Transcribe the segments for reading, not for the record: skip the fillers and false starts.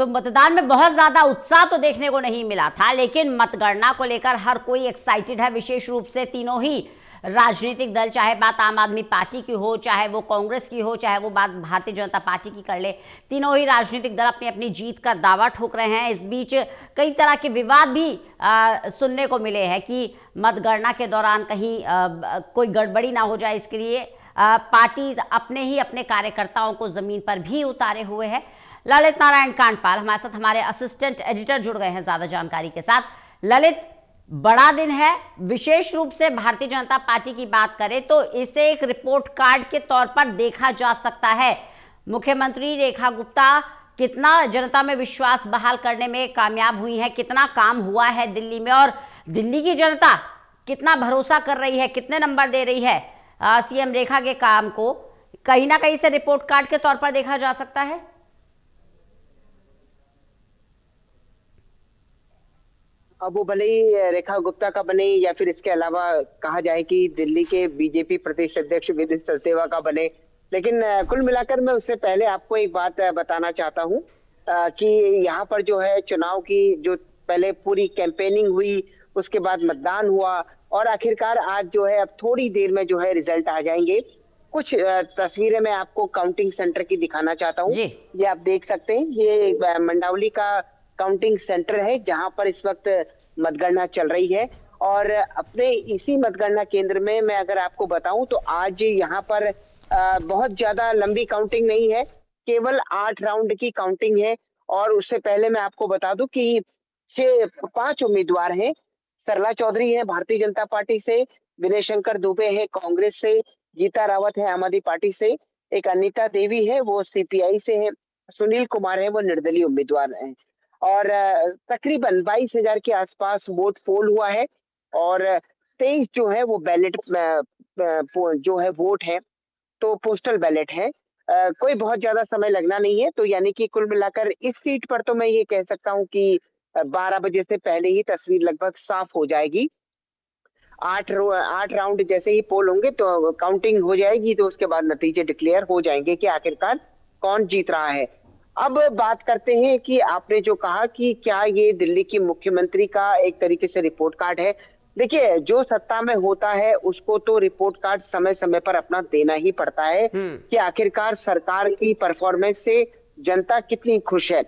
तो मतदान में बहुत ज्यादा उत्साह तो देखने को नहीं मिला था, लेकिन मतगणना को लेकर हर कोई एक्साइटेड है। विशेष रूप से तीनों ही राजनीतिक दल, चाहे बात आम आदमी पार्टी की हो, चाहे वो कांग्रेस की हो, चाहे वो बात भारतीय जनता पार्टी की कर ले, तीनों ही राजनीतिक दल अपनी अपनी जीत का दावा ठोक रहे हैं। इस बीच कई तरह के विवाद भी सुनने को मिले हैं कि मतगणना के दौरान कहीं कोई गड़बड़ी ना हो जाए, इसके लिए पार्टी अपने ही अपने कार्यकर्ताओं को जमीन पर भी उतारे हुए है। ललित नारायण कांडपाल हमारे साथ, हमारे असिस्टेंट एडिटर जुड़ गए हैं ज्यादा जानकारी के साथ। ललित, बड़ा दिन है, विशेष रूप से भारतीय जनता पार्टी की बात करें तो इसे एक रिपोर्ट कार्ड के तौर पर देखा जा सकता है। मुख्यमंत्री रेखा गुप्ता कितना जनता में विश्वास बहाल करने में कामयाब हुई है, कितना काम हुआ है दिल्ली में, और दिल्ली की जनता कितना भरोसा कर रही है, कितने नंबर दे रही है सीएम रेखा के काम को, कहीं ना कहीं से रिपोर्ट कार्ड के तौर पर देखा जा सकता है। अब वो भले ही रेखा गुप्ता का बने या फिर इसके अलावा कहा जाए कि दिल्ली के बीजेपी प्रदेश अध्यक्ष विदित सचदेवा का बने, लेकिन कुल मिलाकर मैं उससे पहले आपको एक बात बताना चाहता हूं कि यहाँ पर जो है चुनाव की जो पहले पूरी कैंपेनिंग हुई, उसके बाद मतदान हुआ और आखिरकार आज जो है अब थोड़ी देर में जो है रिजल्ट आ जाएंगे। कुछ तस्वीरें मैं आपको काउंटिंग सेंटर की दिखाना चाहता हूँ। ये आप देख सकते हैं, ये मंडावली का काउंटिंग सेंटर है जहां पर इस वक्त मतगणना चल रही है। और अपने इसी मतगणना केंद्र में मैं अगर आपको बताऊं तो आज यहाँ पर बहुत ज्यादा लंबी काउंटिंग नहीं है, केवल 8 राउंड की काउंटिंग है। और उससे पहले मैं आपको बता दूं कि 5 उम्मीदवार हैं। सरला चौधरी है भारतीय जनता पार्टी से, विनय शंकर दुबे है कांग्रेस से, गीता रावत है आम आदमी पार्टी से, एक अनीता देवी है वो सीपीआई से है, सुनील कुमार है वो निर्दलीय उम्मीदवार है। और तकरीबन 22,000 के आसपास वोट पोल हुआ है और 23 जो है वो बैलेट जो है वोट है, तो पोस्टल बैलेट है। कोई बहुत ज्यादा समय लगना नहीं है, तो यानी कि कुल मिलाकर इस सीट पर तो मैं ये कह सकता हूँ कि 12 बजे से पहले ही तस्वीर लगभग साफ हो जाएगी। 8 राउंड जैसे ही पोल होंगे तो काउंटिंग हो जाएगी, तो उसके बाद नतीजे डिक्लेयर हो जाएंगे कि आखिरकार कौन जीत रहा है। अब बात करते हैं कि आपने जो कहा कि क्या ये दिल्ली की मुख्यमंत्री का एक तरीके से रिपोर्ट कार्ड है। देखिए, जो सत्ता में होता है उसको तो रिपोर्ट कार्ड समय समय पर अपना देना ही पड़ता है कि आखिरकार सरकार की परफॉर्मेंस से जनता कितनी खुश है।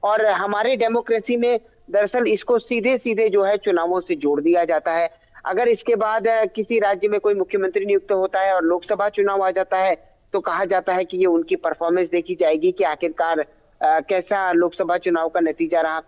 और हमारे डेमोक्रेसी में दरअसल इसको सीधे सीधे जो है चुनावों से जोड़ दिया जाता है। अगर इसके बाद किसी राज्य में कोई मुख्यमंत्री नियुक्त होता है और लोकसभा चुनाव आ जाता है तो कहा जाता है कि ये उनकी परफॉर्मेंस देखी जाएगी कि आखिरकार कैसा लोकसभा चुनाव का नतीजा रहा।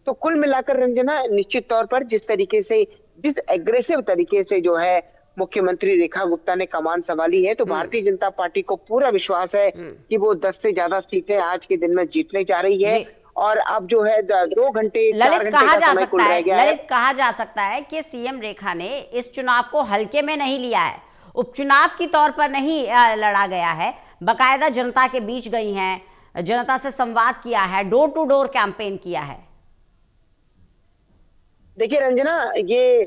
तो कुल मिलाकर रंजना, निश्चित तौर पर जिस एग्रेसिव तरीके से जो है मुख्यमंत्री रेखा गुप्ता ने कमान संभाली है, तो भारतीय जनता पार्टी को पूरा विश्वास है कि वो 10 से ज्यादा सीटें आज के दिन में जीतने जा रही है। और अब जो है 2 घंटे 4 घंटे का समय कुल रह गया है। ललित, कहा जा सकता है कि सीएम रेखा ने इस चुनाव को हल्के में नहीं लिया है, उपचुनाव की तौर पर नहीं लड़ा गया है, बाकायदा जनता के बीच गई हैं, जनता से संवाद किया है, डोर टू डोर कैंपेन किया है। देखिए रंजना, ये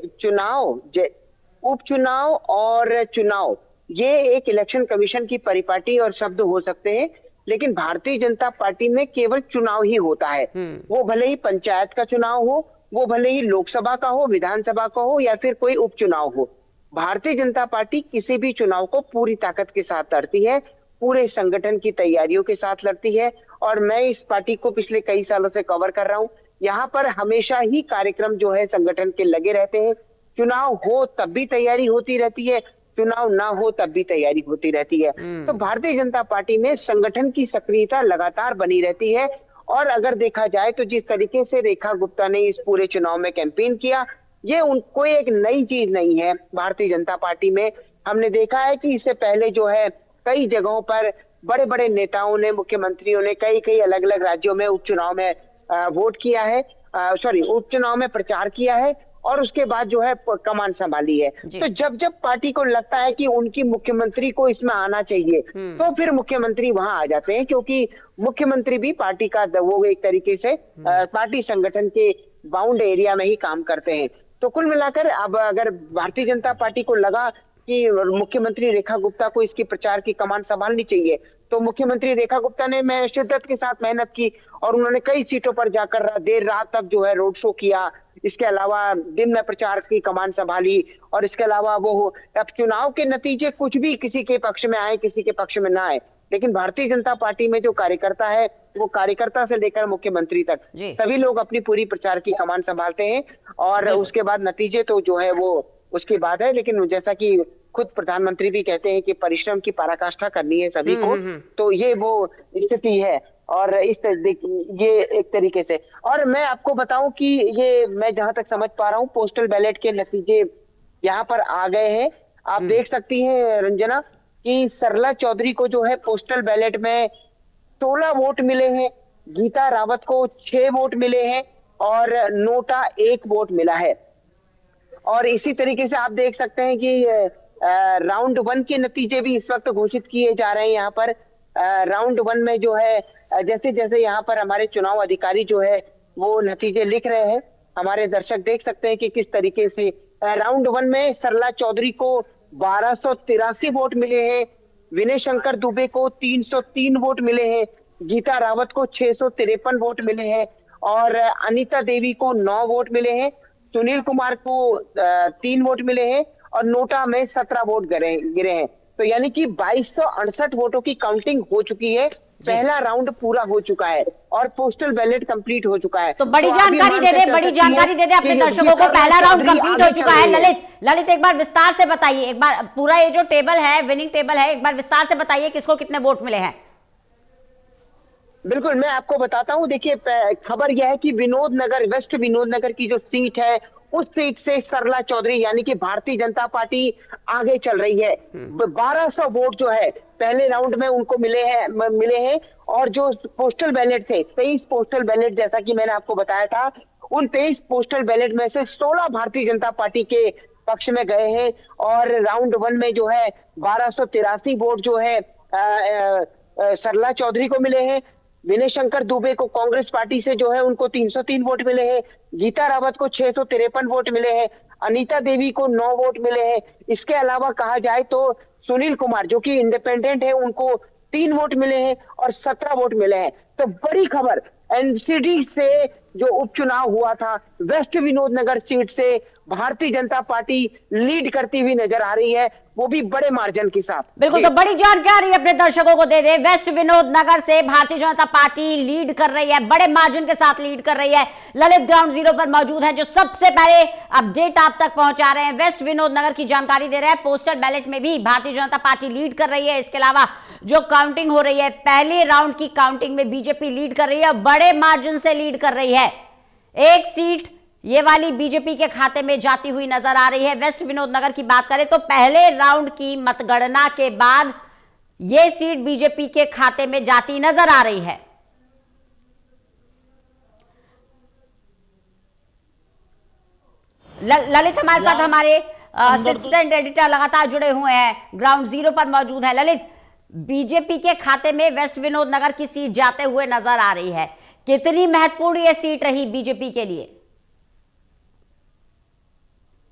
उपचुनाव और चुनाव ये एक इलेक्शन कमीशन की परिपाटी और शब्द हो सकते हैं, लेकिन भारतीय जनता पार्टी में केवल चुनाव ही होता है। वो भले ही पंचायत का चुनाव हो, वो भले ही लोकसभा का हो, विधानसभा का हो या फिर कोई उपचुनाव हो, भारतीय जनता पार्टी किसी भी चुनाव को पूरी ताकत के साथ लड़ती है, पूरे संगठन की तैयारियों के साथ लड़ती है। और मैं इस पार्टी को पिछले कई सालों से कवर कर रहा हूँ। यहाँ पर हमेशा ही कार्यक्रम जो है संगठन के लगे रहते हैं। चुनाव हो तब भी तैयारी होती रहती है, चुनाव ना हो तब भी तैयारी होती रहती है। तो भारतीय जनता पार्टी में संगठन की सक्रियता लगातार बनी रहती है। और अगर देखा जाए तो जिस तरीके से रेखा गुप्ता ने इस पूरे चुनाव में कैंपेन किया, ये कोई एक नई चीज नहीं है भारतीय जनता पार्टी में। हमने देखा है कि इससे पहले जो है कई जगहों पर बड़े बड़े नेताओं ने, मुख्यमंत्रियों ने कई अलग अलग राज्यों में उपचुनाव में वोट किया है, उपचुनाव में प्रचार किया है और उसके बाद जो है कमान संभाली है। तो जब जब पार्टी को लगता है कि उनकी मुख्यमंत्री को इसमें आना चाहिए तो फिर मुख्यमंत्री वहां आ जाते हैं, क्योंकि मुख्यमंत्री भी पार्टी का वो एक तरीके से पार्टी संगठन के बाउंड एरिया में ही काम करते हैं। तो कुल मिलाकर अब अगर भारतीय जनता पार्टी को लगा कि मुख्यमंत्री रेखा गुप्ता को इसकी प्रचार की कमान संभालनी चाहिए, तो मुख्यमंत्री रेखा गुप्ता ने मैं शिद्दत के साथ मेहनत की और उन्होंने कई सीटों पर जाकर देर रात तक जो है रोड शो किया। इसके अलावा दिन में प्रचार की कमान संभाली और इसके अलावा वो अब चुनाव के नतीजे कुछ भी किसी के पक्ष में आए किसी के पक्ष में ना आए, लेकिन भारतीय जनता पार्टी में जो कार्यकर्ता है वो कार्यकर्ता से लेकर मुख्यमंत्री तक जी। सभी लोग अपनी पूरी प्रचार की कमान संभालते हैं और उसके बाद नतीजे तो जो है वो उसकी बात है। लेकिन जैसा कि खुद प्रधानमंत्री भी कहते हैं कि परिश्रम की पराकाष्ठा करनी है सभी को, तो ये वो स्थिति है और ये एक तरीके से। और मैं आपको बताऊं कि ये मैं जहां तक समझ पा रहा हूं पोस्टल बैलेट के नतीजे यहाँ पर आ गए हैं। आप देख सकती हैं रंजना कि सरला चौधरी को जो है पोस्टल बैलेट में 16 वोट मिले हैं, गीता रावत को 6 वोट मिले हैं और नोटा 1 वोट मिला है। और इसी तरीके से आप देख सकते हैं कि राउंड 1 के नतीजे भी इस वक्त घोषित किए जा रहे हैं। यहाँ पर राउंड 1 में जो है जैसे जैसे यहाँ पर हमारे चुनाव अधिकारी जो है वो नतीजे लिख रहे हैं, हमारे दर्शक देख सकते हैं कि किस तरीके से राउंड 1 में सरला चौधरी को 1283 वोट मिले हैं, विनय शंकर दुबे को 303 वोट मिले हैं, गीता रावत को 653 वोट मिले हैं और अनीता देवी को 9 वोट मिले हैं, सुनील कुमार को 3 वोट मिले हैं और नोटा में 17 वोट गिरे हैं। तो यानी कि 2268 वोटों की काउंटिंग हो चुकी है। पहला राउंड पूरा हो चुका है और पोस्टल बैलेट कंप्लीट हो चुका है। तो बड़ी जानकारी दे दे, बड़ी जानकारी दे दे अपने दर्शकों को। पहला राउंड कंप्लीट हो चुका है। ललित एक बार विस्तार से बताइए, एक बार पूरा ये जो टेबल है विनिंग टेबल है, एक बार विस्तार से बताइए किसको कितने वोट मिले हैं। बिल्कुल मैं आपको बताता हूं। देखिए खबर यह है कि विनोद नगर वेस्ट विनोद नगर की जो सीट है उस सीट से सरला चौधरी यानी कि भारतीय जनता पार्टी आगे चल रही है। 1200 वोट जो है पहले राउंड में उनको मिले हैं और जो पोस्टल बैलेट थे 23 पोस्टल बैलेट, जैसा कि मैंने आपको बताया था, उन 23 पोस्टल बैलेट में से 16 भारतीय जनता पार्टी के पक्ष में गए हैं और राउंड 1 में जो है 1283 वोट जो है सरला चौधरी को मिले हैं। विनय शंकर दुबे को कांग्रेस पार्टी से जो है उनको 303 वोट मिले हैं, गीता रावत को 653 वोट मिले हैं, अनीता देवी को 9 वोट मिले हैं। इसके अलावा कहा जाए तो सुनील कुमार जो कि इंडिपेंडेंट है उनको 3 वोट मिले हैं और 17 वोट मिले हैं। तो बड़ी खबर, एनसीडी से जो उपचुनाव हुआ था वेस्ट विनोद नगर सीट से भारतीय जनता पार्टी लीड करती हुई नजर आ रही है, वो भी बड़े मार्जिन के साथ। बिल्कुल, तो बड़ी जानकारी अपने दर्शकों को दे दे। वेस्ट विनोद नगर से भारतीय जनता पार्टी लीड कर रही है, बड़े मार्जिन के साथ लीड कर रही है। ललित ग्राउंड जीरो पर मौजूद है जो सबसे पहले अपडेट आप तक पहुंचा रहे हैं। वेस्ट विनोद नगर की जानकारी दे रहे हैं। पोस्टल बैलेट में भी भारतीय जनता पार्टी लीड कर रही है। इसके अलावा जो काउंटिंग हो रही है, पहले राउंड की काउंटिंग में बीजेपी लीड कर रही है, बड़े मार्जिन से लीड कर रही है। एक सीट ये वाली बीजेपी के खाते में जाती हुई नजर आ रही है। वेस्ट विनोद नगर की बात करें तो पहले राउंड की मतगणना के बाद यह सीट बीजेपी के खाते में जाती नजर आ रही है। ललित हमारे साथ हमारे असिस्टेंट एडिटर लगातार जुड़े हुए हैं, ग्राउंड जीरो पर मौजूद है। ललित, बीजेपी के खाते में वेस्ट विनोद नगर की सीट जाते हुए नजर आ रही है, कितनी महत्वपूर्ण यह सीट रही बीजेपी के लिए?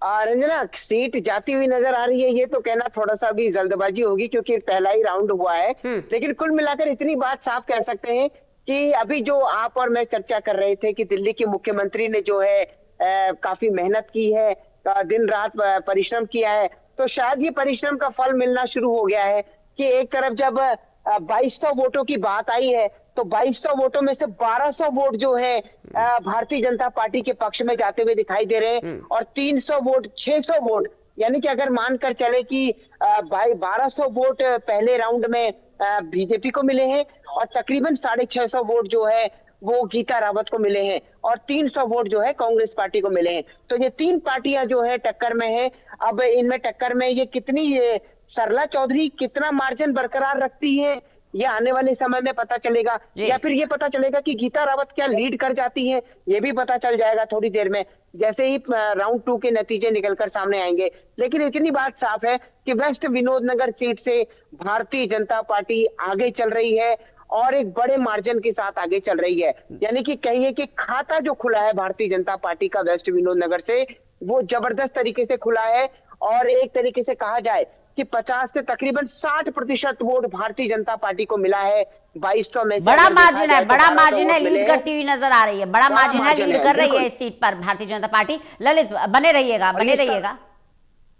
रंजना, सीट जाती हुई नजर आ रही है ये तो कहना थोड़ा सा भी जल्दबाजी होगी क्योंकि पहला ही राउंड हुआ है। लेकिन कुल मिलाकर इतनी बात साफ कह सकते हैं कि अभी जो आप और मैं चर्चा कर रहे थे कि दिल्ली के मुख्यमंत्री ने जो है काफी मेहनत की है, दिन रात परिश्रम किया है, तो शायद ये परिश्रम का फल मिलना शुरू हो गया है कि एक तरफ जब 2200 वोटों की बात आई है तो 2200 वोटों में से 1200 वोट जो है भारतीय जनता पार्टी के पक्ष में जाते हुए दिखाई दे रहे हैं और 300 वोट 600 वोट, यानी कि अगर मानकर चले कि 1200 वोट पहले राउंड में बीजेपी को मिले हैं और तकरीबन 650 वोट जो है वो गीता रावत को मिले हैं और 300 वोट जो है कांग्रेस पार्टी को मिले हैं। तो ये 3 पार्टियां जो है टक्कर में है। अब इनमें टक्कर में ये कितनी सरला चौधरी कितना मार्जिन बरकरार रखती है ये आने वाले समय में पता चलेगा, या फिर ये पता चलेगा कि गीता रावत क्या लीड कर जाती है, ये भी पता चल जाएगा थोड़ी देर में जैसे ही राउंड 2 के नतीजे निकलकर सामने आएंगे। लेकिन इतनी बात साफ है कि वेस्ट विनोद नगर सीट से भारतीय जनता पार्टी आगे चल रही है और एक बड़े मार्जिन के साथ आगे चल रही है। यानी कि कहिए कि खाता जो खुला है भारतीय जनता पार्टी का वेस्ट विनोद नगर से वो जबरदस्त तरीके से खुला है और एक तरीके से कहा जाए कि 50 से तकरीबन 60% वोट भारतीय जनता पार्टी को मिला है। 22 में से बड़ा अगर देखा मार्जिन है, जाए तो बड़ा 1200 मार्जिन है, वोट मिले लीड हैं। करती हुई नजर आ रही है, बड़ा बड़ा मार्जिन है, मार्जिन लीड है, कर रही बिल्कुल। है इस सीट पर भारतीय जनता पार्टी। ललित बने रहिएगा, और बने ये सब रहिएगा।